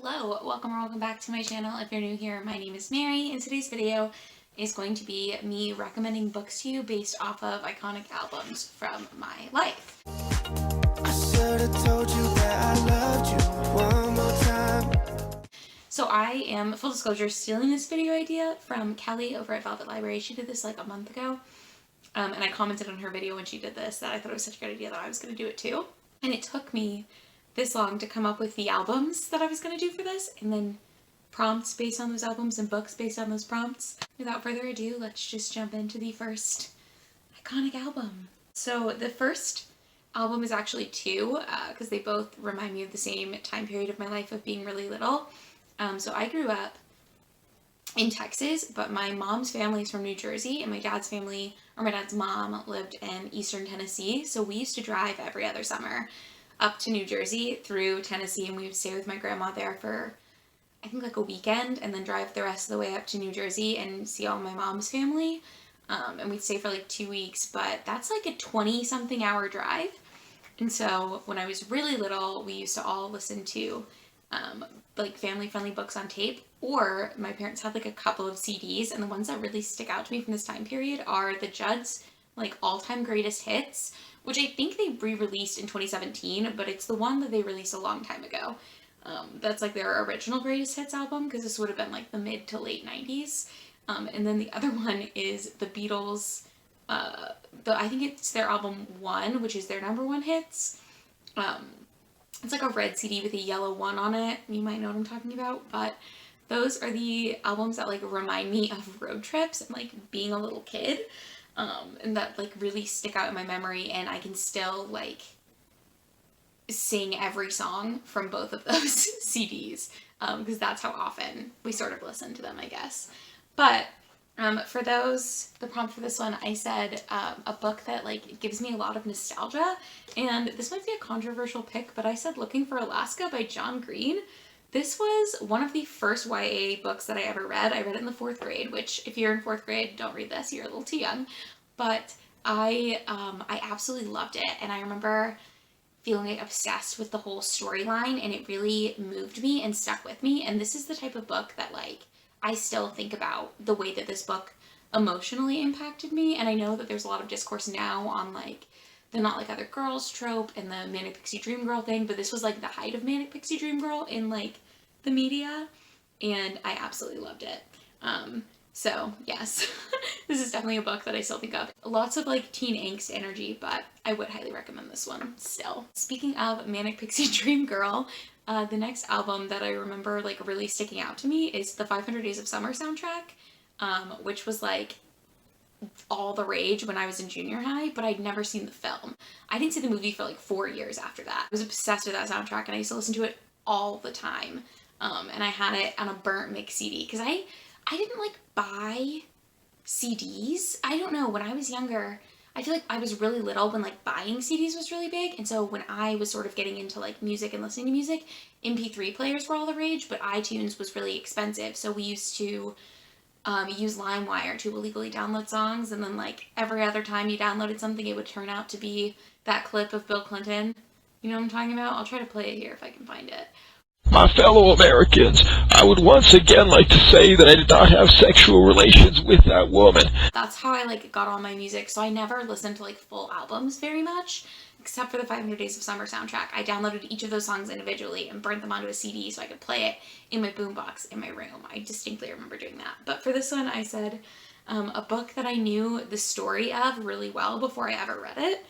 Hello, welcome or welcome back to my channel. If you're new here, my name is Mary, and today's video is going to be me recommending books to you based off of iconic albums from my life. I should have told you that I loved you one more time. So I am, full disclosure, stealing this video idea from Kelly over at Velvet Library. She did this like a month ago, and I commented on her video when she did this that I thought it was such a good idea that I was going to do it too. And it took me this long to come up with the albums that I was going to do for this, and then prompts based on those albums and books based on those prompts. Without further ado, let's just jump into the first iconic album. So the first album is actually two, because they both remind me of the same time period of my life of being really little. So I grew up in Texas, but my mom's family is from New Jersey, and my dad's family, or my dad's mom, lived in Eastern Tennessee. So we used to drive every other summer up to New Jersey through Tennessee, and we would stay with my grandma there for I think like a weekend, and then drive the rest of the way up to New Jersey and see all my mom's family. And we'd stay for like 2 weeks, but that's like a 20-something hour drive. And so when I was really little, we used to all listen to like family-friendly books on tape, or my parents had like a couple of CDs, and the ones that really stick out to me from this time period are the Judds like all-time greatest hits, which I think they re-released in 2017, but it's the one that they released a long time ago. That's like their original greatest hits album, because this would have been like the mid to late 90s. And then the other one is the Beatles, I think it's their album One, which is their number one hits. It's like a red CD with a yellow one on it. You might know what I'm talking about, but those are the albums that like remind me of road trips and like being a little kid. And that like really stick out in my memory, and I can still like sing every song from both of those CDs, because that's how often we sort of listen to them, I guess. But for those, the prompt for this one, I said a book that like gives me a lot of nostalgia, and this might be a controversial pick, but I said Looking for Alaska by John Green. This was one of the first YA books that I ever read. I read it in the 4th grade, which if you're in 4th grade, don't read this, you're a little too young. But I absolutely loved it, and I remember feeling like obsessed with the whole storyline, and it really moved me and stuck with me. And this is the type of book that like I still think about the way that this book emotionally impacted me. And I know that there's a lot of discourse now on like the not like other girls trope and the manic pixie dream girl thing, but this was like the height of manic pixie dream girl in like the media, and I absolutely loved it. So yes, this is definitely a book that I still think of. Lots of like teen angst energy, but I would highly recommend this one still. Speaking of manic pixie dream girl, the next album that I remember like really sticking out to me is the 500 Days of Summer soundtrack, which was like all the rage when I was in junior high, but I'd never seen the film. I didn't see the movie for like 4 years after that. I was obsessed with that soundtrack, and I used to listen to it all the time. And I had it on a burnt mix CD, because I didn't like buy CDs. I don't know, when I was younger, I feel like I was really little when like buying CDs was really big, and so when I was sort of getting into like music and listening to music, MP3 players were all the rage, but iTunes was really expensive, so we used to use LimeWire to illegally download songs, and then like every other time you downloaded something, it would turn out to be that clip of Bill Clinton. You know what I'm talking about? I'll try to play it here if I can find it. My fellow Americans, I would once again like to say that I did not have sexual relations with that woman. That's how I like got all my music, so I never listened to like full albums very much, except for the 500 Days of Summer soundtrack. I downloaded each of those songs individually and burnt them onto a CD so I could play it in my boombox in my room. I distinctly remember doing that. But for this one, I said a book that I knew the story of really well before I ever read it.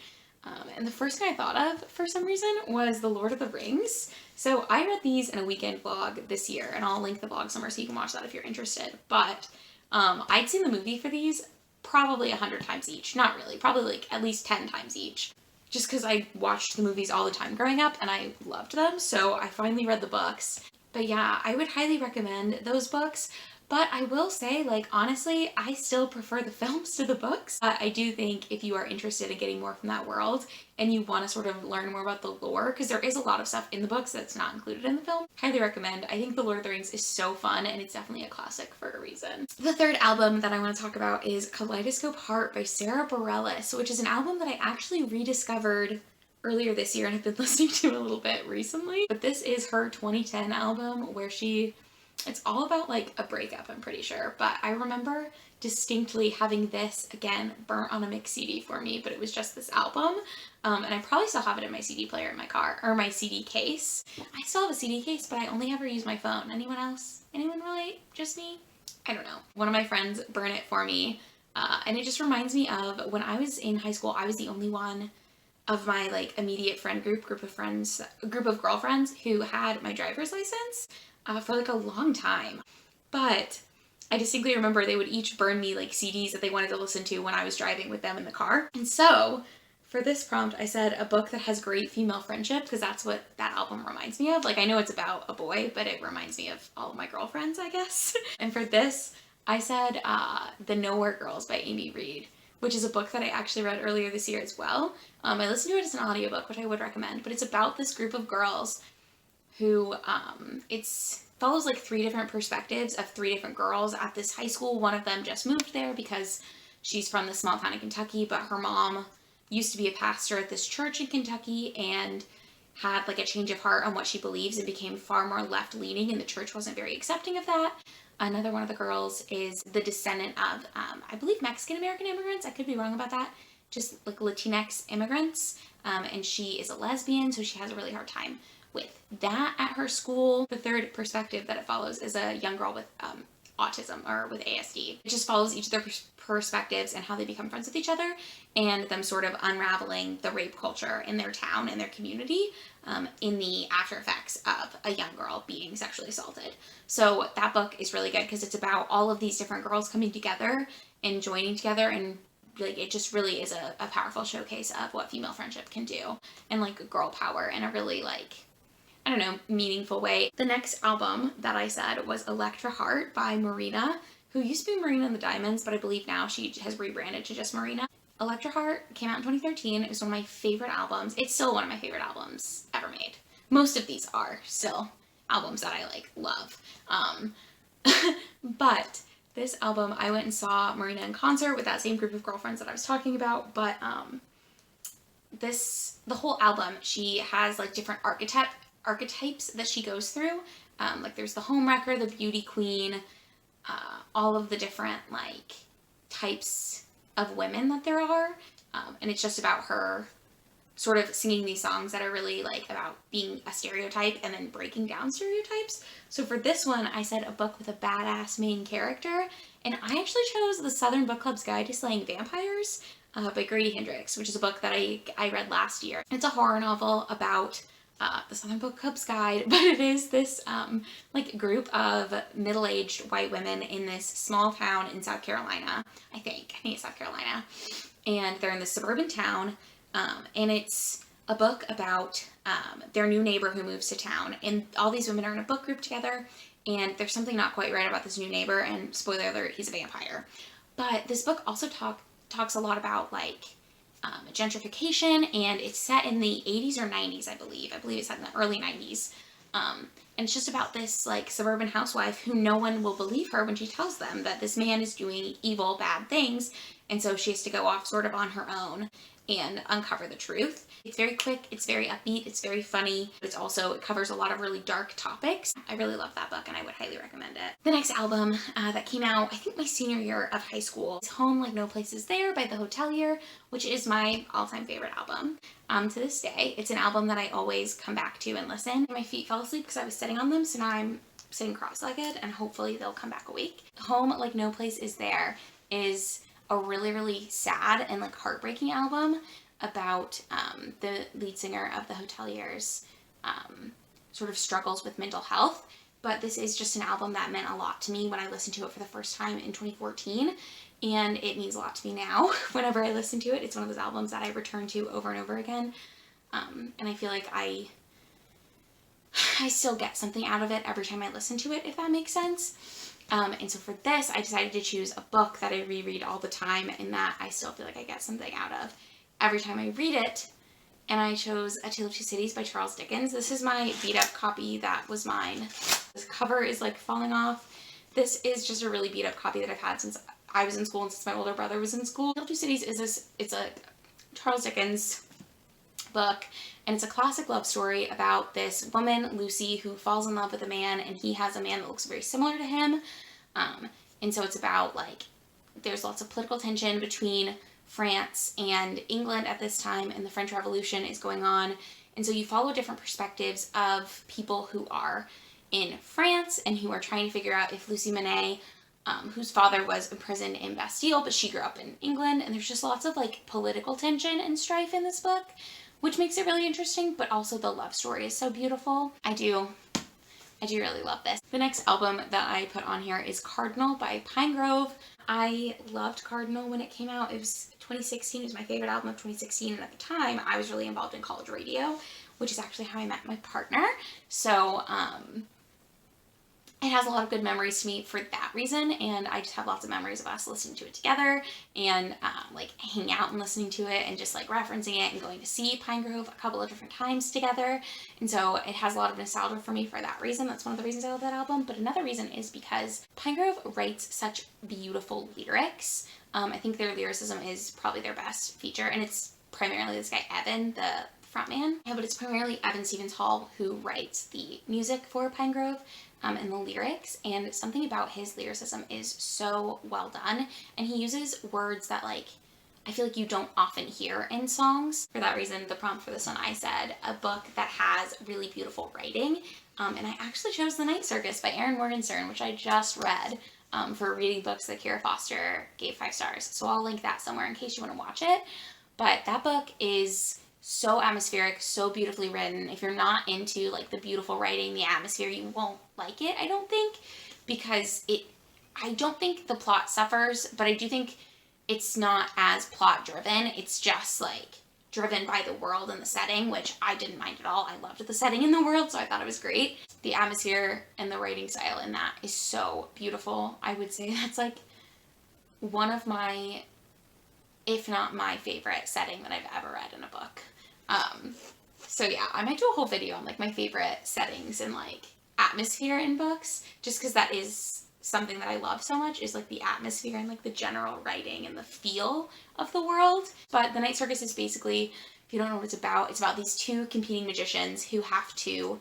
And the first thing I thought of, for some reason, was The Lord of the Rings. So I read these in a weekend vlog this year, and I'll link the vlog somewhere so you can watch that if you're interested. But I'd seen the movie for these probably 100 times each. Not really, probably like at least 10 times each. Just because I watched the movies all the time growing up, and I loved them, so I finally read the books. But yeah, I would highly recommend those books. But I will say, like, honestly, I still prefer the films to the books. I do think if you are interested in getting more from that world and you want to sort of learn more about the lore, because there is a lot of stuff in the books that's not included in the film, highly recommend. I think The Lord of the Rings is so fun, and it's definitely a classic for a reason. The third album that I want to talk about is Kaleidoscope Heart by Sarah Bareilles, which is an album that I actually rediscovered earlier this year and I've been listening to a little bit recently. But this is her 2010 album where it's all about like a breakup, I'm pretty sure. But I remember distinctly having this, again, burnt on a mix CD for me, but it was just this album. And I probably still have it in my CD player in my car, or my CD case. I still have a CD case, but I only ever use my phone. Anyone else? Anyone relate? Just me? I don't know. One of my friends burned it for me. And it just reminds me of when I was in high school, I was the only one of my like immediate friend group of girlfriends who had my driver's license for like a long time. But I distinctly remember they would each burn me like CDs that they wanted to listen to when I was driving with them in the car. And so for this prompt, I said a book that has great female friendship, because that's what that album reminds me of. Like, I know it's about a boy, but it reminds me of all of my girlfriends, I guess. And for this, I said The Nowhere Girls by Amy Reed, which is a book that I actually read earlier this year as well. I listened to it as an audiobook, which I would recommend, but it's about this group of girls who, follows like 3 different perspectives of 3 different girls at this high school. One of them just moved there because she's from this small town in Kentucky, but her mom used to be a pastor at this church in Kentucky and had like a change of heart on what she believes and became far more left-leaning, and the church wasn't very accepting of that. Another one of the girls is the descendant of, I believe, Mexican-American immigrants. I could be wrong about that. Just like Latinx immigrants. And she is a lesbian, so she has a really hard time with that at her school. The third perspective that it follows is a young girl with autism, or with ASD. It just follows each of their perspectives and how they become friends with each other, and them sort of unraveling the rape culture in their town and their community in the after effects of a young girl being sexually assaulted. So that book is really good because it's about all of these different girls coming together and joining together, and like it just really is a powerful showcase of what female friendship can do and like girl power in a really like, I don't know, meaningful way. The next album that I said was Electra Heart by Marina, who used to be Marina and the Diamonds, but I believe now she has rebranded to just Marina. Electra Heart came out in 2013. It was one of my favorite albums. It's still one of my favorite albums ever made. Most of these are still albums that I like love. But this album, I went and saw Marina in concert with that same group of girlfriends that I was talking about, but the whole album, she has like different archetypes that she goes through. Like there's the homewrecker, the beauty queen, all of the different like types of women that there are. And it's just about her sort of singing these songs that are really like about being a stereotype and then breaking down stereotypes. So for this one, I said a book with a badass main character, and I actually chose The Southern Book Club's Guide to Slaying Vampires by Grady Hendrix, which is a book that I read last year. It's a horror novel about the Southern Book Club's Guide, but it is this like group of middle-aged white women in this small town in South Carolina. I think it's South Carolina, and they're in this suburban town, and it's a book about their new neighbor who moves to town, and all these women are in a book group together, and there's something not quite right about this new neighbor, and spoiler alert, he's a vampire. But this book also talks a lot about like gentrification, and it's set in the 80s or 90s, I believe it's set in the early 90s, and it's just about this like suburban housewife who no one will believe her when she tells them that this man is doing evil, bad things, and so she has to go off sort of on her own and uncover the truth. It's very quick, it's very upbeat, it's very funny, but it covers a lot of really dark topics. I really love that book and I would highly recommend it. The next album that came out, I think my senior year of high school, is Home Like No Place Is There by The Hotelier, which is my all-time favorite album to this day. It's an album that I always come back to and listen. My feet fell asleep because I was sitting on them, so now I'm sitting cross-legged and hopefully they'll come back awake. Home Like No Place Is There is a really, really sad and like heartbreaking album about the lead singer of The Hotelier's sort of struggles with mental health. But this is just an album that meant a lot to me when I listened to it for the first time in 2014, and it means a lot to me now whenever I listen to it. It's one of those albums that I return to over and over again, and I feel like I still get something out of it every time I listen to it, if that makes sense. And so for this, I decided to choose a book that I reread all the time and that I still feel like I get something out of every time I read it. And I chose A Tale of Two Cities by Charles Dickens. This is my beat up copy that was mine. This cover is like falling off. This is just a really beat up copy that I've had since I was in school and since my older brother was in school. A Tale of Two Cities is it's a Charles Dickens book, and it's a classic love story about this woman, Lucy, who falls in love with a man, and he has a man that looks very similar to him. And so it's about, like, there's lots of political tension between France and England at this time, and the French Revolution is going on. And so you follow different perspectives of people who are in France and who are trying to figure out if Lucy Monet, whose father was imprisoned in Bastille, but she grew up in England, and there's just lots of, like, political tension and strife in this book, which makes it really interesting, but also the love story is so beautiful. I do really love this. The next album that I put on here is Cardinal by Pinegrove. I loved Cardinal when it came out. It was 2016. It was my favorite album of 2016, and at the time I was really involved in college radio, which is actually how I met my partner. So it has a lot of good memories to me for that reason, and I just have lots of memories of us listening to it together and like hanging out and listening to it and just like referencing it and going to see Pinegrove a couple of different times together. And so it has a lot of nostalgia for me for that reason. That's one of the reasons I love that album. But another reason is because Pinegrove writes such beautiful lyrics. I think their lyricism is probably their best feature, and it's primarily this guy Evan, the frontman. Yeah, but it's primarily Evan Stevens Hall who writes the music for Pinegrove and the lyrics, and something about his lyricism is so well done, and he uses words that, like, I feel like you don't often hear in songs. For that reason, the prompt for this one, I said a book that has really beautiful writing, and I actually chose The Night Circus by Erin Morgenstern, which I just read for reading books that Kira Foster gave 5 stars, so I'll link that somewhere in case you want to watch it. But that book is so atmospheric, so beautifully written. If you're not into, like, the beautiful writing, the atmosphere, you won't like it, I don't think, because I don't think the plot suffers, but I do think it's not as plot driven. It's just, like, driven by the world and the setting, which I didn't mind at all. I loved the setting in the world, so I thought it was great. The atmosphere and the writing style in that is so beautiful. I would say that's, like, one of my, if not my favorite setting that I've ever read in a book. So yeah, I might do a whole video on, like, my favorite settings and, like, atmosphere in books, just because that is something that I love so much, is, like, the atmosphere and, like, the general writing and the feel of the world. But The Night Circus is basically, if you don't know what it's about these 2 competing magicians who have to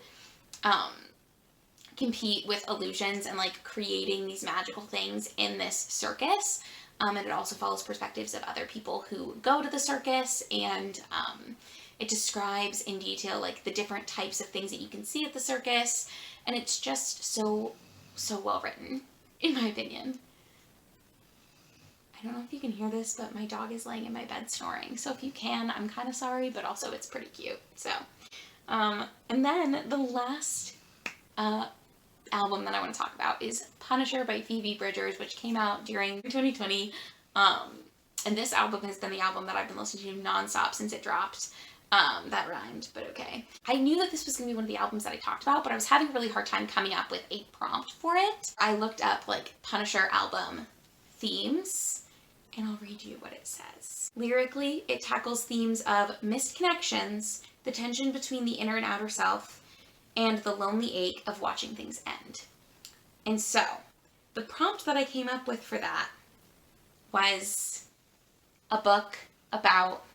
compete with illusions and, like, creating these magical things in this circus. And it also follows perspectives of other people who go to the circus, and it describes in detail, like, the different types of things that you can see at the circus, and it's just so well written, in my opinion. I don't know if you can hear this, but my dog is laying in my bed snoring, so if you can, I'm kind of sorry, but also it's pretty cute. So, and then the last album that I want to talk about is Punisher by Phoebe Bridgers, which came out during 2020, and this album has been the album that I've been listening to nonstop since it dropped. That rhymed, but okay. I knew that this was going to be one of the albums that I talked about, but I was having a really hard time coming up with a prompt for it. I looked up, like, Punisher album themes, and I'll read you what it says. Lyrically, it tackles themes of missed connections, the tension between the inner and outer self, and the lonely ache of watching things end. And so, the prompt that I came up with for that was a book about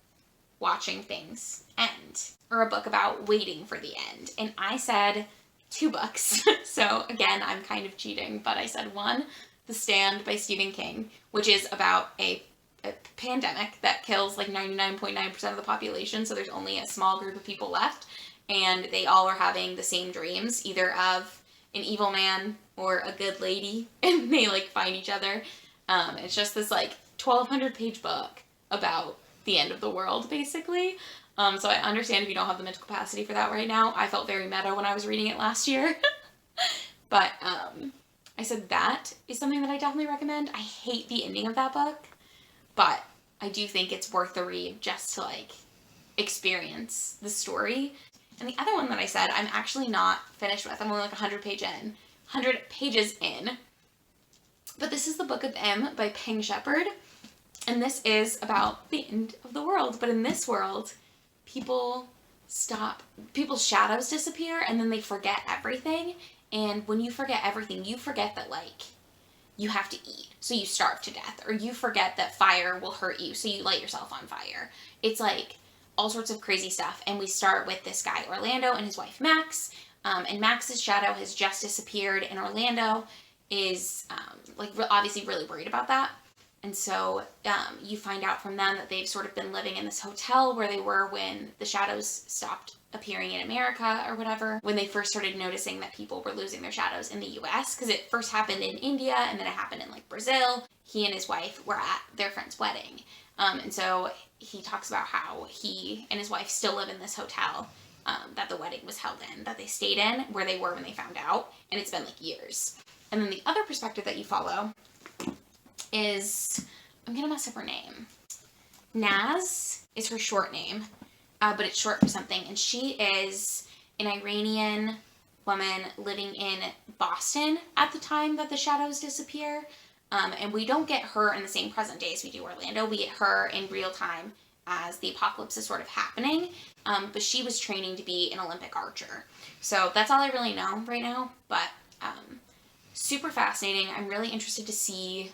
watching things end, or a book about waiting for the end. And I said 2 books. So again, I'm kind of cheating, but I said 1, The Stand by Stephen King, which is about a pandemic that kills, like, 99.9% of the population, so there's only a small group of people left, and they all are having the same dreams, either of an evil man or a good lady, and they, like, find each other. It's just this, like, 1,200 page book about the end of the world, basically. So I understand if you don't have the mental capacity for that right now. I felt very meta when I was reading it last year. But I said that is something that I definitely recommend. I hate the ending of that book, but I do think it's worth the read just to, like, experience the story. And the other one that I said I'm actually not finished with. I'm only, like, 100 pages in. But this is The Book of M by Peng Shepherd. And this is about the end of the world. But in this world, people's shadows disappear, and then they forget everything. And when you forget everything, you forget that, like, you have to eat, so you starve to death. Or you forget that fire will hurt you, so you light yourself on fire. It's like all sorts of crazy stuff. And we start with this guy, Orlando, and his wife, Max. And Max's shadow has just disappeared, and Orlando is obviously really worried about that. And so you find out from them that they've sort of been living in this hotel where they were when the shadows stopped appearing in America or whatever, when they first started noticing that people were losing their shadows in the US, because it first happened in India and then it happened in like Brazil. He and his wife were at their friend's wedding. And so he talks about how he and his wife still live in this hotel that the wedding was held in, that they stayed in, where they were when they found out, and it's been like years. And then the other perspective that you follow is, I'm gonna mess up her name. Naz is her short name, but it's short for something, and she is an Iranian woman living in Boston at the time that the shadows disappear. And we don't get her in the same present day as we do Orlando. We get her in real time as the apocalypse is sort of happening. But she was training to be an Olympic archer. So that's all I really know right now. But super fascinating. I'm really interested to see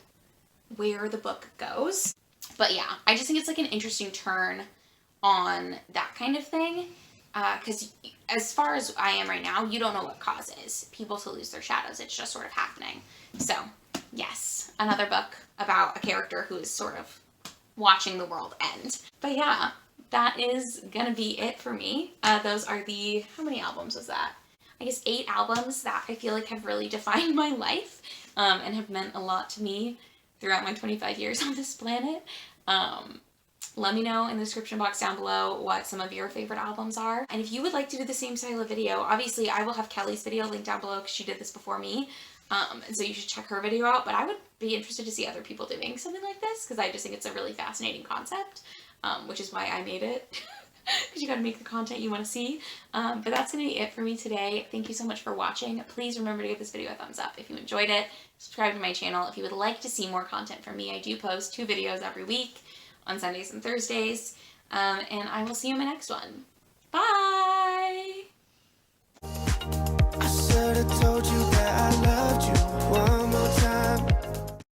where the book goes. But yeah, I just think it's like an interesting turn on that kind of thing. Because as far as I am right now, you don't know what causes people to lose their shadows. It's just sort of happening. So yes, another book about a character who is sort of watching the world end. But yeah, that is gonna be it for me. Those are the, how many albums was that? I guess 8 albums that I feel like have really defined my life and have meant a lot to me throughout my 25 years on this planet. Let me know in the description box down below what some of your favorite albums are. And if you would like to do the same style of video, obviously I will have Kelly's video linked down below because she did this before me. And so you should check her video out, but I would be interested to see other people doing something like this because I just think it's a really fascinating concept, which is why I made it, because you gotta make the content you want to see. But that's gonna be it for me today. Thank you so much for watching. Please remember to give this video a thumbs up if you enjoyed it. Subscribe to my channel if you would like to see more content from me. I do post 2 videos every week on Sundays and Thursdays, and I will see you in my next one. Bye!